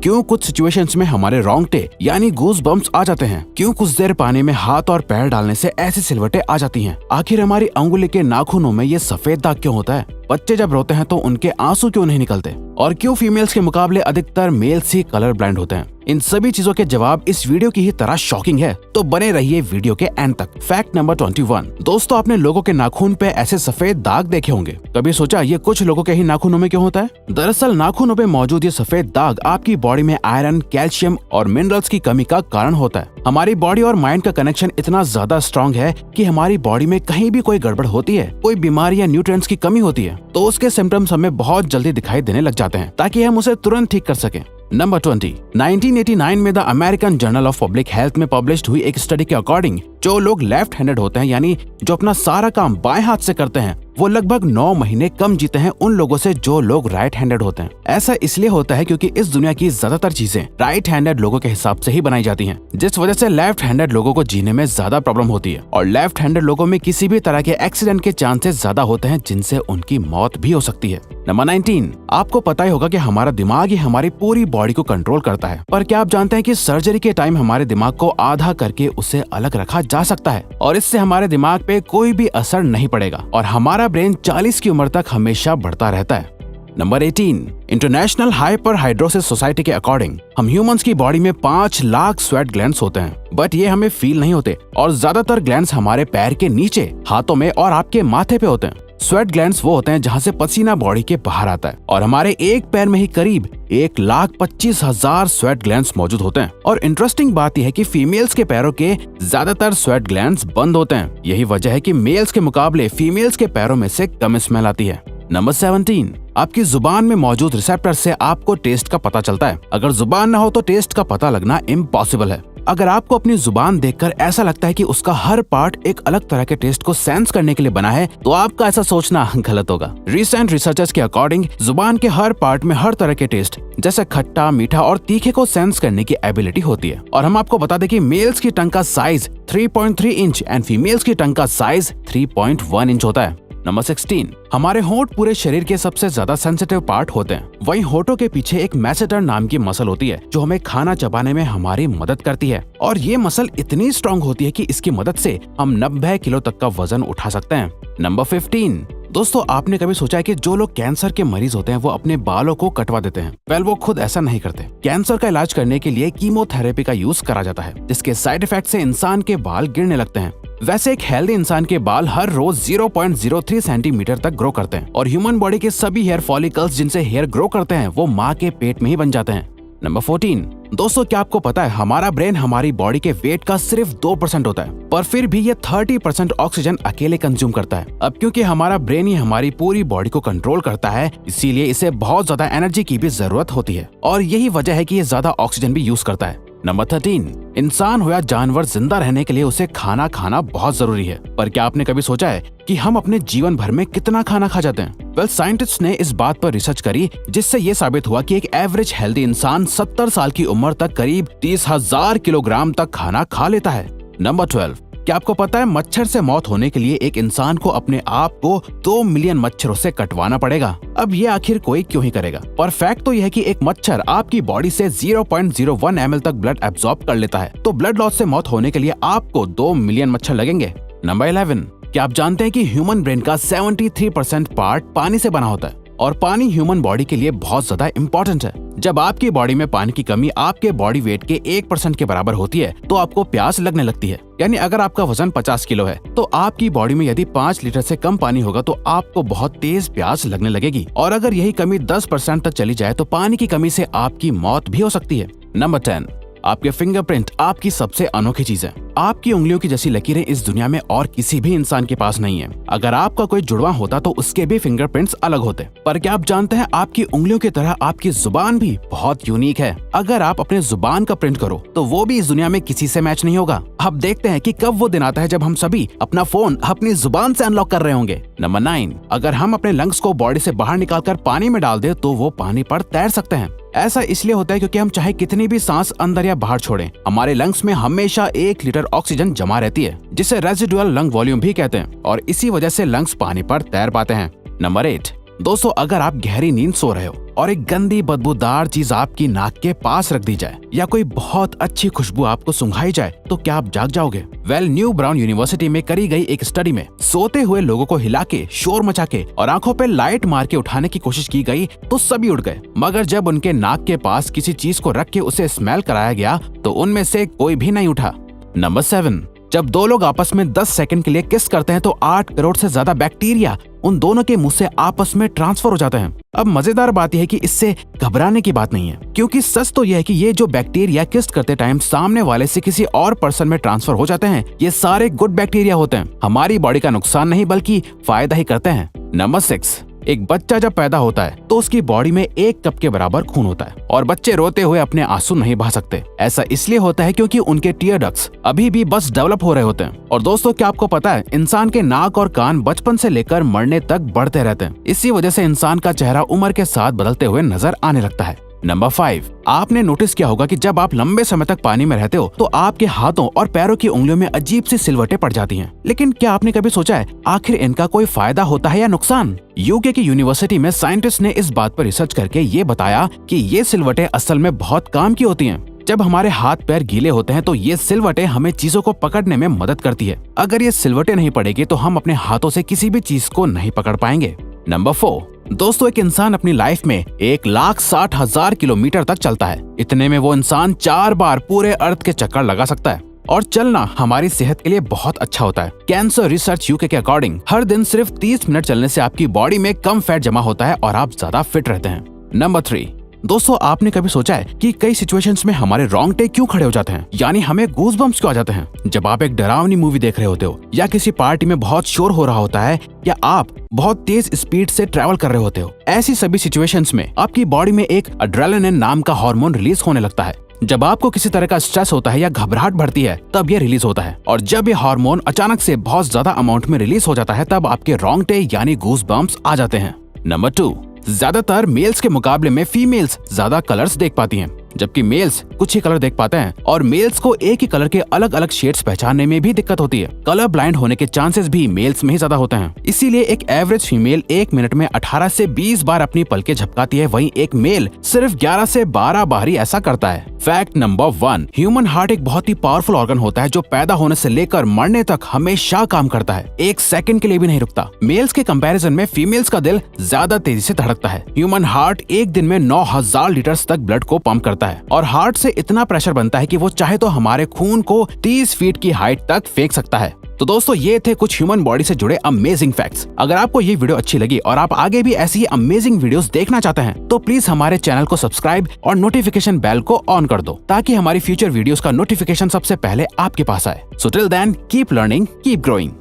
क्यों कुछ सिचुएशंस में हमारे रोंगटे यानी गूज बम्प्स आ जाते हैं, क्यों कुछ देर पानी में हाथ और पैर डालने से ऐसी सिलवटें आ जाती हैं, आखिर हमारी अंगुली के नाखूनों में ये सफेद दाग क्यों होता है, बच्चे जब रोते हैं तो उनके आंसू क्यों नहीं निकलते, और क्यों फीमेल्स के मुकाबले अधिकतर मेल्स ही कलर ब्लाइंड होते हैं। इन सभी चीजों के जवाब इस वीडियो की ही तरह शॉकिंग है, तो बने रहिए वीडियो के एंड तक। Fact number 21। दोस्तों, आपने लोगों के नाखून पे ऐसे सफेद दाग देखे होंगे। कभी सोचा ये कुछ लोगों के ही नाखूनों में क्यों होता है? दरअसल नाखूनों पे मौजूद ये सफेद दाग आपकी बॉडी में आयरन, कैल्शियम और मिनरल्स की कमी का कारण होता है। हमारी बॉडी और माइंड का कनेक्शन इतना ज्यादा स्ट्रॉन्ग है कि हमारी बॉडी में कहीं भी कोई गड़बड़ होती है, कोई बीमारी या न्यूट्रिएंट्स की कमी होती है, तो उसके सिम्टम्स हमें बहुत जल्दी दिखाई देने लग जाते हैं, ताकि हम उसे तुरंत ठीक कर सकें। नंबर 20। 1989 में the American journal of public health में पब्लिश्ड हुई एक स्टडी के अकॉर्डिंग जो लोग लेफ्ट हैंडेड होते हैं, यानी जो अपना सारा काम बाएं हाथ से करते हैं, वो लगभग 9 महीने कम जीते हैं उन लोगों से जो लोग राइट हैंडेड होते हैं। ऐसा इसलिए होता है क्योंकि इस दुनिया की ज्यादातर चीजें राइट हैंडेड लोगों के हिसाब से ही बनाई जाती हैं, जिस वजह से लेफ्ट हैंडेड लोगों को जीने में ज्यादा प्रॉब्लम होती है, और लेफ्ट हैंडेड लोगों में किसी भी तरह के एक्सीडेंट के चांसेस ज्यादा होते हैं, जिनसे उनकी मौत भी हो सकती है। नंबर 19। आपको पता ही होगा कि हमारा दिमाग ही हमारी पूरी बॉडी को कंट्रोल करता है, पर क्या आप जानते हैं कि सर्जरी के टाइम हमारे दिमाग को आधा करके उसे अलग रखा जा सकता है, और इससे हमारे दिमाग पे कोई भी असर नहीं पड़ेगा, और हमारा ब्रेन 40 की उम्र तक हमेशा बढ़ता रहता है। नंबर 18। इंटरनेशनल हाइपरहाइड्रोसिस सोसाइटी के अकॉर्डिंग हम ह्यूमंस की बॉडी में 5 लाख स्वेट ग्लैंड्स होते हैं, बट ये हमें फील नहीं होते, और ज्यादातर ग्लैंड्स हमारे पैर के नीचे, हाथों में और आपके माथे पे होते हैं। स्वेट ग्लैंड्स वो होते हैं जहाँ से पसीना बॉडी के बाहर आता है, और हमारे एक पैर में ही करीब 1,25,000 स्वेट ग्लैंड्स मौजूद होते हैं। और इंटरेस्टिंग बात यह है कि फीमेल्स के पैरों के ज्यादातर स्वेट ग्लैंड्स बंद होते हैं। यही वजह है कि मेल्स के मुकाबले फीमेल्स के पैरों में से कम स्मेल आती है। नंबर 17। आपकी जुबान में मौजूद रिसेप्टर से आपको टेस्ट का पता चलता है। अगर जुबान न हो तो टेस्ट का पता लगना इम्पॉसिबल है। अगर आपको अपनी जुबान देखकर ऐसा लगता है कि उसका हर पार्ट एक अलग तरह के टेस्ट को सेंस करने के लिए बना है, तो आपका ऐसा सोचना गलत होगा। रिसेंट रिसर्चर्स के अकॉर्डिंग जुबान के हर पार्ट में हर तरह के टेस्ट जैसे खट्टा, मीठा और तीखे को सेंस करने की एबिलिटी होती है। और हम आपको बता दें कि मेल्स की टंग का साइज 3.3 इंच एंड फीमेल्स की टंग का साइज 3.1 इंच होता है। नंबर 16। हमारे होंठ पूरे शरीर के सबसे ज्यादा सेंसिटिव पार्ट होते हैं। वहीं होठों के पीछे एक मैसेटर नाम की मसल होती है जो हमें खाना चबाने में हमारी मदद करती है, और ये मसल इतनी स्ट्रॉन्ग होती है कि इसकी मदद से हम 90 किलो तक का वजन उठा सकते हैं। नंबर 15। दोस्तों, आपने कभी सोचा है कि जो लोग कैंसर के मरीज होते हैं वो अपने बालों को कटवा देते हैं? वेल, वो खुद ऐसा नहीं करते। कैंसर का इलाज करने के लिए कीमोथेरेपी का यूज करा जाता है, जिसके साइड इफेक्ट से इंसान के बाल गिरने लगते हैं। वैसे एक हेल्दी इंसान के बाल हर रोज 0.03 सेंटीमीटर तक ग्रो करते हैं, और ह्यूमन बॉडी के सभी हेयर फॉलिकल्स जिनसे हेयर ग्रो करते हैं वो माँ के पेट में ही बन जाते हैं। नंबर 14। दोस्तों, क्या आपको पता है हमारा ब्रेन हमारी बॉडी के वेट का सिर्फ 2% होता है, पर फिर भी ये 30% ऑक्सीजन अकेले कंज्यूम करता है। अब क्योंकि हमारा ब्रेन ही हमारी पूरी बॉडी को कंट्रोल करता है, इसीलिए इसे बहुत ज्यादा एनर्जी की भी जरूरत होती है, और यही वजह है कि ये ज्यादा ऑक्सीजन भी यूज करता है। नंबर 13। इंसान हो या जानवर, जिंदा रहने के लिए उसे खाना खाना बहुत जरूरी है, पर क्या आपने कभी सोचा है कि हम अपने जीवन भर में कितना खाना खा जाते हैं? वेल, साइंटिस्ट ने इस बात पर रिसर्च करी, जिससे ये साबित हुआ कि एक एवरेज हेल्दी इंसान 70 साल की उम्र तक करीब 30,000 किलोग्राम तक खाना खा लेता है। नंबर 12। क्या आपको पता है मच्छर से मौत होने के लिए एक इंसान को अपने आप को 2 मिलियन मच्छरों से कटवाना पड़ेगा? अब ये आखिर कोई क्यों ही करेगा? पर फैक्ट तो यह है कि एक मच्छर आपकी बॉडी से 0.01 ml तक ब्लड एब्जॉर्ब कर लेता है, तो ब्लड लॉस से मौत होने के लिए आपको 2 मिलियन मच्छर लगेंगे। नंबर 11। क्या आप जानते हैं कि ह्यूमन ब्रेन का 73% पार्ट पानी से बना होता है, और पानी ह्यूमन बॉडी के लिए बहुत ज्यादा इम्पोर्टेंट है। जब आपकी बॉडी में पानी की कमी आपके बॉडी वेट के 1% के बराबर होती है, तो आपको प्यास लगने लगती है। यानी अगर आपका वजन 50 किलो है, तो आपकी बॉडी में यदि 5 लीटर से कम पानी होगा तो आपको बहुत तेज प्यास लगने लगेगी, और अगर यही कमी 10% तक चली जाए तो पानी की कमी से आपकी मौत भी हो सकती है। नंबर 10। आपके फिंगरप्रिंट आपकी सबसे अनोखी चीज है। आपकी उंगलियों की जैसी लकीरें इस दुनिया में और किसी भी इंसान के पास नहीं है। अगर आपका कोई जुड़वा होता तो उसके भी फिंगरप्रिंट्स अलग होते। पर क्या आप जानते हैं आपकी उंगलियों की तरह आपकी जुबान भी बहुत यूनिक है। अगर आप अपने जुबान का प्रिंट करो तो वो भी इस दुनिया में किसी से मैच नहीं होगा। अब देखते हैं कि कब वो दिन आता है जब हम सभी अपना फोन अपनी जुबान से अनलॉक कर रहे होंगे। नंबर 9। अगर हम अपने लंग्स को बॉडी से बाहर निकालकर पानी में डाल दे तो वो पानी पर तैर सकते हैं। ऐसा इसलिए होता है क्योंकि हम चाहे कितनी भी सांस अंदर या बाहर छोड़ें, हमारे लंग्स में हमेशा 1 लीटर ऑक्सीजन जमा रहती है, जिसे रेजिडुअल लंग वॉल्यूम भी कहते हैं, और इसी वजह से लंग्स पानी पर तैर पाते हैं। नंबर 8। दोस्तों, अगर आप गहरी नींद सो रहे हो और एक गंदी बदबूदार चीज आपकी नाक के पास रख दी जाए या कोई बहुत अच्छी खुशबू आपको सुंघाई जाए तो क्या आप जाग जाओगे? न्यू ब्राउन यूनिवर्सिटी में करी गई एक स्टडी में सोते हुए लोगों को हिला के, शोर मचा के और आंखों पे लाइट मार के उठाने की कोशिश की गई तो सभी उठ गए, मगर जब उनके नाक के पास किसी चीज को रख के उसे स्मेल कराया गया तो उनमें से कोई भी नहीं उठा। नंबर 7, जब दो लोग आपस में 10 सेकंड के लिए किस करते हैं तो 8 करोड़ से ज्यादा बैक्टीरिया उन दोनों के मुंह से आपस में ट्रांसफर हो जाते हैं। अब मजेदार बात यह है कि इससे घबराने की बात नहीं है, क्योंकि सच तो यह है कि ये जो बैक्टीरिया किस करते टाइम सामने वाले से किसी और पर्सन में ट्रांसफर हो जाते हैं, ये सारे गुड बैक्टीरिया होते हैं, हमारी बॉडी का नुकसान नहीं बल्कि फायदा ही करते हैं। नंबर 6, एक बच्चा जब पैदा होता है तो उसकी बॉडी में 1 कप के बराबर खून होता है और बच्चे रोते हुए अपने आंसू नहीं बहा सकते। ऐसा इसलिए होता है क्योंकि उनके टीयर डक्ट्स अभी भी बस डेवलप हो रहे होते हैं। और दोस्तों, क्या आपको पता है इंसान के नाक और कान बचपन से लेकर मरने तक बढ़ते रहते हैं। इसी वजह से इंसान का चेहरा उम्र के साथ बदलते हुए नजर आने लगता है। नंबर 5, आपने नोटिस किया होगा कि जब आप लंबे समय तक पानी में रहते हो तो आपके हाथों और पैरों की उंगलियों में अजीब सी सिलवटें पड़ जाती हैं। लेकिन क्या आपने कभी सोचा है आखिर इनका कोई फायदा होता है या नुकसान? यूके की यूनिवर्सिटी में साइंटिस्ट ने इस बात पर रिसर्च करके ये बताया कि ये सिलवटें असल में बहुत काम की होती हैं। जब हमारे हाथ पैर गीले होते हैं तो ये सिलवटें हमें चीजों को पकड़ने में मदद करती है। अगर ये सिलवटें नहीं पड़ेगी तो हम अपने हाथों से किसी भी चीज को नहीं पकड़ पाएंगे। नंबर 4, दोस्तों, एक इंसान अपनी लाइफ में 1,60,000 किलोमीटर तक चलता है। इतने में वो इंसान 4 बार पूरे अर्थ के चक्कर लगा सकता है। और चलना हमारी सेहत के लिए बहुत अच्छा होता है। कैंसर रिसर्च यूके के अकॉर्डिंग हर दिन सिर्फ 30 मिनट चलने से आपकी बॉडी में कम फैट जमा होता है और आप ज्यादा फिट रहते हैं। नंबर 3, दोस्तों, आपने कभी सोचा है कि कई सिचुएशंस में हमारे रोंगटे क्यों खड़े हो जाते हैं, यानी हमें गूज़बम्प्स क्यों आ जाते हैं? जब आप एक डरावनी मूवी देख रहे होते हो या किसी पार्टी में बहुत शोर हो रहा होता है या आप बहुत तेज स्पीड से ट्रैवल कर रहे होते हो, ऐसी सभी सिचुएशंस में आपकी बॉडी में एक एड्रेनालिन नाम का हार्मोन रिलीज होने लगता है। जब आपको किसी तरह का स्ट्रेस होता है या घबराहट बढ़ती है तब ये रिलीज होता है, और जब ये हार्मोन अचानक से बहुत ज्यादा अमाउंट में रिलीज हो जाता है तब आपके रोंगटे यानी गूज़बम्प्स आ जाते हैं। नंबर 2, ज्यादातर मेल्स के मुकाबले में फीमेल्स ज्यादा कलर्स देख पाती हैं, जबकि मेल्स कुछ ही कलर देख पाते हैं और मेल्स को एक ही कलर के अलग अलग शेड्स पहचानने में भी दिक्कत होती है। कलर ब्लाइंड होने के चांसेस भी मेल्स में ही ज्यादा होते हैं। इसीलिए एक एवरेज फीमेल 1 मिनट में 18 से 20 बार अपनी पलकें झपकाती है, वहीं एक मेल सिर्फ 11 से 12 बार ही ऐसा करता है। फैक्ट नंबर 1, ह्यूमन हार्ट एक बहुत ही पावरफुल ऑर्गन होता है जो पैदा होने से लेकर मरने तक हमेशा काम करता है, 1 सेकंड के लिए भी नहीं रुकता। मेल्स के कंपैरिजन में फीमेल्स का दिल ज्यादा तेजी से धड़कता है। ह्यूमन हार्ट एक दिन में 9,000 लीटर तक ब्लड को पंप करता है और हार्ट से इतना प्रेशर बनता है कि वो चाहे तो हमारे खून को 30 फीट की हाइट तक फेंक सकता है। तो दोस्तों, ये थे कुछ ह्यूमन बॉडी से जुड़े अमेजिंग फैक्ट्स। अगर आपको ये वीडियो अच्छी लगी और आप आगे भी ऐसी ही अमेजिंग वीडियोस देखना चाहते हैं तो प्लीज हमारे चैनल को सब्सक्राइब और नोटिफिकेशन बेल को ऑन कर दो ताकि हमारी फ्यूचर वीडियोस का नोटिफिकेशन सबसे पहले आपके पास आए। So till then, keep learning, keep growing.